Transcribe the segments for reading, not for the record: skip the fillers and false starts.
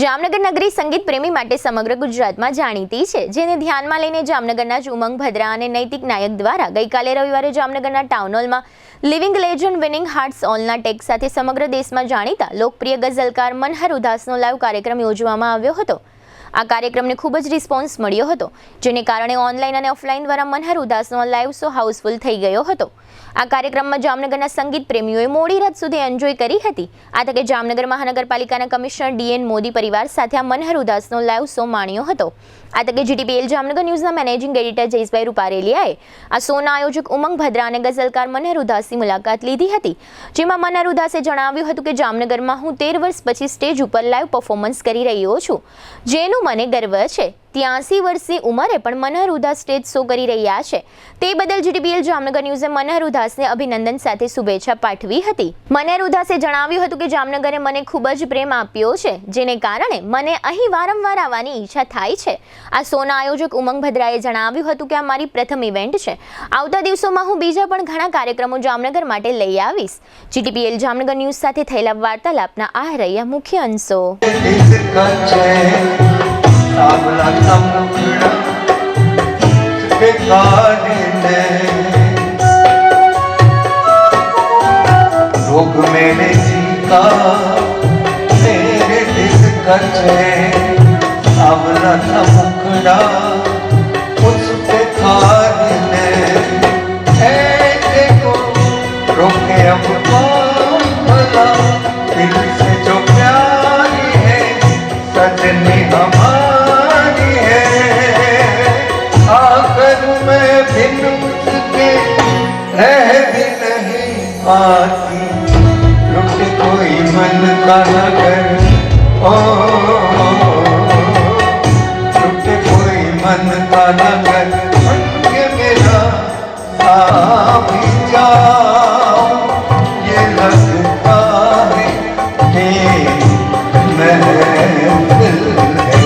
જામનગર નગરી સંગીત પ્રેમી માટે સમગ્ર ગુજરાતમાં જાણીતી છે, જેને ધ્યાનમાં લઈને જામનગરના જ ઉમંગ ભદ્રા અને નૈતિક નાયક દ્વારા ગઈકાલે રવિવારે જામનગરના ટાઉન હોલમાં લિવિંગ લેજન્ડ વિનિંગ હાર્ટ્સ ઓલના ટેગ સાથે સમગ્ર દેશમાં જાણીતા લોકપ્રિય ગઝલકાર મનહર ઉદાસનો લાઈવ કાર્યક્રમ યોજવામાં આવ્યો હતો। આ કાર્યક્રમને ખૂબ જ રિસ્પોન્સ મળ્યો હતો, જેને કારણે ઓનલાઈન અને ઓફલાઈન દ્વારા મનહર ઉદાસનો લાઈવ શો હાઉસફુલ થઈ ગયો હતો। આ કાર્યક્રમમાં જામનગરના સંગીત પ્રેમીઓએ મોડી રાત સુધી એન્જોય કરી હતી। આ તકે જામનગર મહાનગરપાલિકાના કમિશનર ડીએન મોદી પરિવાર સાથે આ મનહર ઉદાસનો લાઈવ શો માણ્યો હતો। આ તકે જીટીપીએલ જામનગર ન્યૂઝના મેનેજિંગ એડિટર જયેશભાઈ રૂપારેલિયાએ આ શોના આયોજક ઉમંગ ભદ્રા અને ગઝલકાર મનહર ઉદાસની મુલાકાત લીધી હતી, જેમાં મનહર ઉદાસે જણાવ્યું હતું કે જામનગરમાં હું 13 વર્ષ પછી સ્ટેજ ઉપર લાઈવ પરફોર્મન્સ કરી રહ્યો છું, જેનું મને ગર્વ છે। 83 વર્ષની ઉંમરે પણ મનહર ઉદાસ સ્ટેજ શો કરી રહ્યા છે, તે બદલ જીટીપીએલ જામનગર ન્યૂઝે મનહર ઉદાસને અભિનંદન સાથે શુભેચ્છા પાઠવી હતી। મનહર ઉદાસે જણાવ્યું હતું કે જામનગરે મને ખૂબ જ પ્રેમ આપ્યો છે, જેને કારણે મને અહીં વારંવાર આવવાની ઈચ્છા થાય છે। આ શોના આયોજક ઉમંગ ભદ્રાએ જણાવ્યું હતું કે આ મારી પ્રથમ ઇવેન્ટ છે। આવતા દિવસોમાં હું બીજા પણ ઘણા કાર્યક્રમો જામનગર માટે લઈ આવીશ। જીટીપીએલ જામનગર ન્યૂઝ સાથે થયેલા વાર્તાલાપના આ રહ્યા મુખ્ય અંશો। सावला समुद्र के काटने रोग मेरे जी का मेरे दिल कचे सावला समुद्र उस पे काटने देखो रोके अब कौन भला दिल से जो प्यारी है सजनी हमारी आती लुट कोई मन का नगर ओ लुट कोई मन का नगर के मेरा सामी जाओ ये लगता है कि महफिल है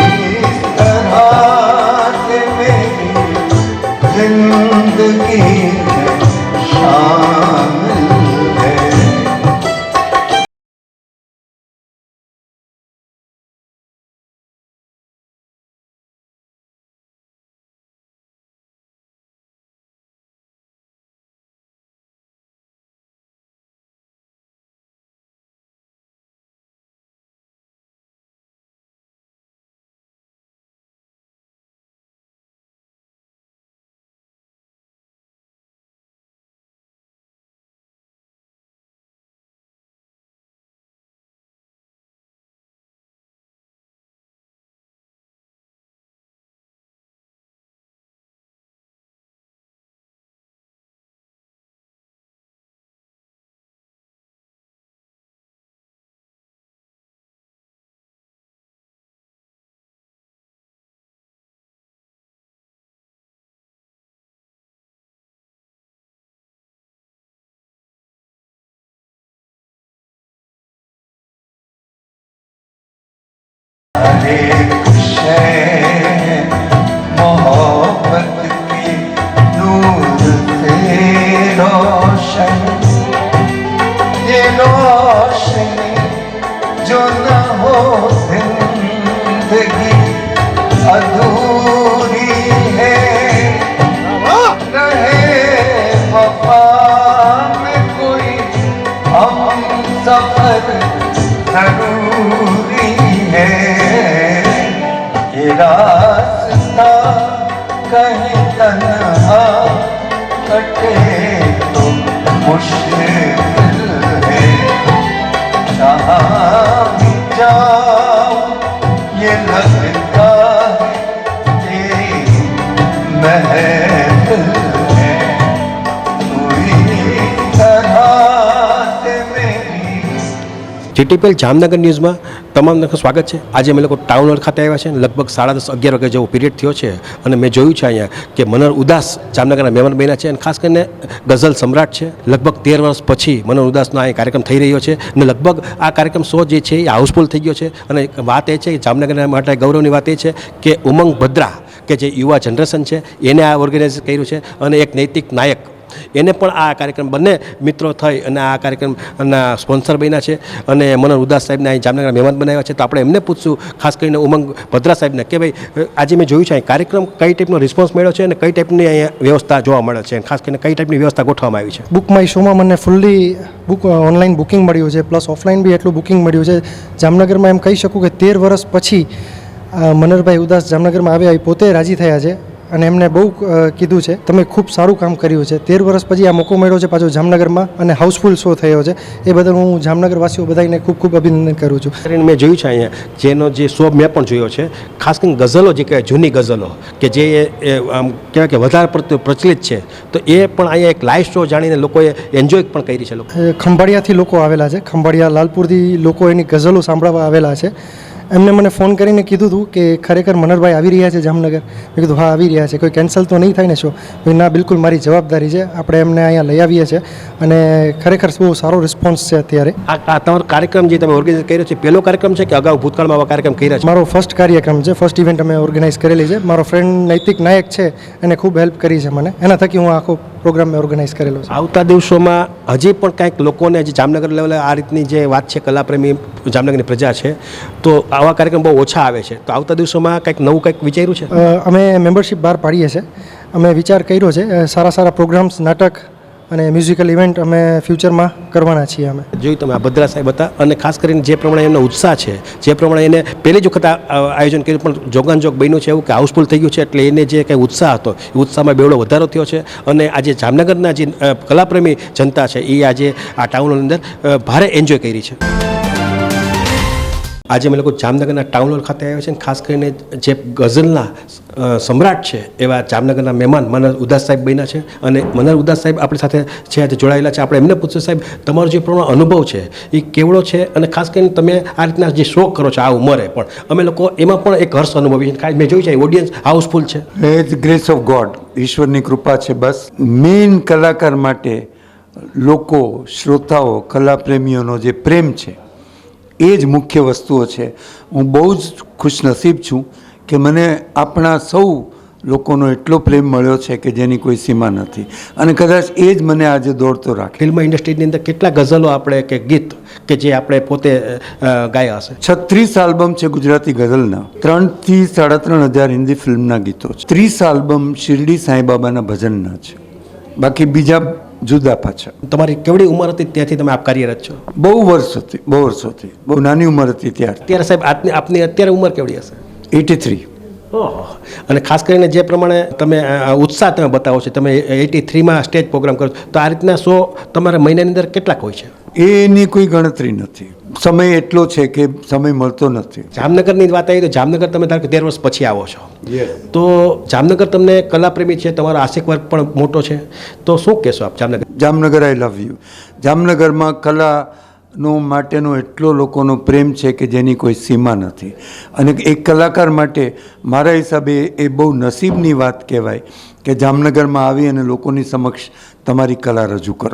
इस तरह से मेरी जिंदगी मोहब्बत की नूर से रोशन ये रोशनी जो न हो जिंदगी अधूरी है रहे वफा में कोई हम सफर जरूरी है ये रास्ता कहीं तन्हा कटे तो मुश्किल है जहाँ भी जाओ ये लगता है कि महफिल है पूरी तरह से मेरी। जीटीपीएल जामनगर न्यूज़ में तमाम लोग स्वागत है। आज अमे लोग टाउन हॉल खाते आव्या छे। लगभग 10:30-11 वागे जेवो पीरियड थयो छे अने मैं जोयुं छे अहींया के मनहर उदास जामनगरना मेहमान बन्या छे अने खास करीने गज़ल सम्राट छे। लगभग 13 वर्ष पछी मनहर उदासनो आ कार्यक्रम थई रह्यो छे अने लगभग आ कार्यक्रम शो जे छे ए हाउसफुल थई गयो छे अने वात ए छे के जामनगरना माटे गौरवनी वात ए छे के उमंग भद्रा के जे युवा जनरेशन छे एने आ ऑर्गेनाइज कर्युं छे अने एक नैतिक नायक એને પણ આ કાર્યક્રમ બંને મિત્રો થઈ અને આ કાર્યક્રમના સ્પોન્સર બન્યા છે અને મનોહર ઉદાસ સાહેબને અહીં જામનગરના મહેમાન બનાવ્યા છે. તો આપણે એમને પૂછશું ખાસ કરીને ઉમંગ ભદ્રા સાહેબને કે ભાઈ આજે મેં જોયું છે અહીં કાર્યક્રમ કઈ ટાઈપનો રિસ્પોન્સ મળ્યો છે અને કઈ ટાઈપની અહીંયા વ્યવસ્થા જોવા મળે છે અને ખાસ કરીને કઈ ટાઈપની વ્યવસ્થા ગોઠવવામાં આવી છે. બુક માય શોમાં મને ફૂલ્લી ઓનલાઈન બુકિંગ મળ્યું છે, પ્લસ ઓફલાઈન બી એટલું બુકિંગ મળ્યું છે. જામનગરમાં એમ કહી શકું કે 13 વર્ષ પછી મનહરભાઈ ઉદાસ જામનગરમાં આવ્યા એ પોતે રાજી થયા છે અને એમને બહુ કીધું છે તમે ખૂબ સારું કામ કર્યું છે. 13 વર્ષ પછી આ મોકો મળ્યો છે પાછો જામનગરમાં અને હાઉસફુલ શો થયો છે. એ બદલ હું જામનગરવાસીઓ બધાને ખૂબ ખૂબ અભિનંદન કરું છું. મેં જોયું છે અહીંયા જેનો જે શો મેં પણ જોયો છે, ખાસ કરીને ગઝલો જે કહેવાય જૂની ગઝલો કે જે આમ કહેવાય કે વધારે પડતું પ્રચલિત છે, તો એ પણ અહીંયા એક લાઈવ શો જાણીને લોકોએ એન્જોય પણ કરી છે. લોકો ખંભાળિયાથી લોકો આવેલા છે, ખંભાળિયા લાલપુરથી લોકો એની ગઝલો સાંભળવા આવેલા છે. એમને મને ફોન કરીને કીધું હતું કે ખરેખર મનહરભાઈ આવી રહ્યા છે જામનગર. મેં કીધું હા આવી રહ્યા છે, કોઈ કેન્સલ તો નહીં થાય ને શો? ના બિલકુલ મારી જવાબદારી છે, આપણે એમને અહીંયા લઈ આવીએ છીએ અને ખરેખર બહુ સારો રિસ્પોન્સ છે અત્યારે. આ તમારો કાર્યક્રમ જે તમે ઓર્ગેનાઇઝ કર્યો છે પહેલો કાર્યક્રમ છે કે અગાઉ ભૂતકાળમાં આવા કાર્યક્રમ કર્યા છે? મારો ફર્સ્ટ કાર્યક્રમ છે, ફર્સ્ટ ઇવેન્ટ અમે ઓર્ગેનાઇઝ કરેલી છે. મારો ફ્રેન્ડ નૈતિક નાયક છે, એને ખૂબ હેલ્પ કરી છે મને, એના થકી હું આખો પ્રોગ્રામ મેં ઓર્ગેનાઇઝ કરેલો છે. આવતા દિવસોમાં હજી પણ કાંઈક લોકોને હજી જામનગર લેવલે આ રીતની જે વાત છે, કલાપ્રેમી જામનગરની પ્રજા છે, તો આવા કાર્યક્રમ બહુ ઓછા આવે છે. તો આવતા દિવસોમાં કંઈક નવું કંઈક વિચાર્યું છે? અમે મેમ્બરશિપ બહાર પાડીએ છીએ. અમે વિચાર કર્યો છે સારા સારા પ્રોગ્રામ્સ, નાટક અને મ્યુઝિકલ ઇવેન્ટ અમે ફ્યુચરમાં કરવાના છીએ. અમે જોયું તમે આ ભદ્રા સાહેબ હતા અને ખાસ કરીને જે પ્રમાણે એમનો ઉત્સાહ છે, જે પ્રમાણે એને પહેલી જ વખત આયોજન કર્યું પણ જોગાનજોગ બન્યું છે, એવું કે હાઉસફુલ થઈ ગયું છે, એટલે એને જે કંઈ ઉત્સાહ હતો એ ઉત્સાહમાં બેવડો વધારો થયો છે. અને આજે જામનગરના જે કલાપ્રેમી જનતા છે એ આજે આ ટાઉનની અંદર ભારે એન્જોય કરી છે. આજે અમે લોકો જામનગરના ટાઉન હોલ ખાતે આવ્યા છે અને ખાસ કરીને જે ગઝલના સમ્રાટ છે એવા જામનગરના મહેમાન મનહર ઉદાસ સાહેબ બન્યા છે અને મનહર ઉદાસ સાહેબ આપણી સાથે છે, આજે જોડાયેલા છે. આપણે એમને પૂછશું સાહેબ તમારો જે પ્રમાણે અનુભવ છે એ કેવડો છે અને ખાસ કરીને તમે આ રીતના જે શો કરો છો આ ઉંમરે પણ અમે લોકો એમાં પણ એક હર્ષ અનુભવીએ છીએ. ખાસ મેં જોયું છે ઓડિયન્સ હાઉસફુલ છે. ઇટ્સ ગ્રેસ ઓફ ગોડ, ઈશ્વરની કૃપા છે. બસ મેઇન કલાકાર માટે લોકો, શ્રોતાઓ, કલાપ્રેમીઓનો જે પ્રેમ છે એ જ મુખ્ય વસ્તુઓ છે. હું બહુ જ ખુશનસીબ છું કે મને આપણા સૌ લોકોનો એટલો પ્રેમ મળ્યો છે કે જેની કોઈ સીમા નથી અને કદાચ એ જ મને આજે દોડતો રાખે. ફિલ્મ ઇન્ડસ્ટ્રીની અંદર કેટલા ગઝલો આપણે કે ગીત કે જે આપણે પોતે ગાયા હશે? 36 આલ્બમ છે ગુજરાતી ગઝલના, 3 થી 3.5 હજાર હિન્દી ફિલ્મના ગીતો છે, 30 આલ્બમ શિરડી સાંઈબાબાના ભજનના છે, બાકી બીજા જુદા પાછા. તમારી કેવડી ઉંમર હતી ત્યાંથી તમે આપ કાર્યરત છો? બહુ વર્ષોથી, બહુ નાની ઉંમર હતી ત્યારે. અત્યારે સાહેબ આપની અત્યારે ઉંમર કેવડી હશે? 83. ઓહો. અને ખાસ કરીને જે પ્રમાણે તમે ઉત્સાહ તમે બતાવો છો, તમે 83માં સ્ટેજ પ્રોગ્રામ કરો તો આ રીતના શો તમારા મહિનાની અંદર કેટલાક હોય છે? એની કોઈ ગણતરી નથી. સમય એટલો છે કે સમય મળતો નથી. જામનગરની વાત આવી તો જામનગર તમે ધારો કે 13 વર્ષ પછી આવો છો, તો જામનગર તમને કલાપ્રેમી છે, તમારો આશિક વર્ગ પણ મોટો છે, તો શું કહેશો આપ જામનગર? જામનગર આઈ લવ યુ. જામનગરમાં કલાનો માટેનો એટલો લોકોનો પ્રેમ છે કે જેની કોઈ સીમા નથી અને એક કલાકાર માટે મારા હિસાબે એ બહુ નસીબની વાત કહેવાય કે જામનગરમાં આવી અને લોકોની સમક્ષ તમારી કલા રજૂ કરો.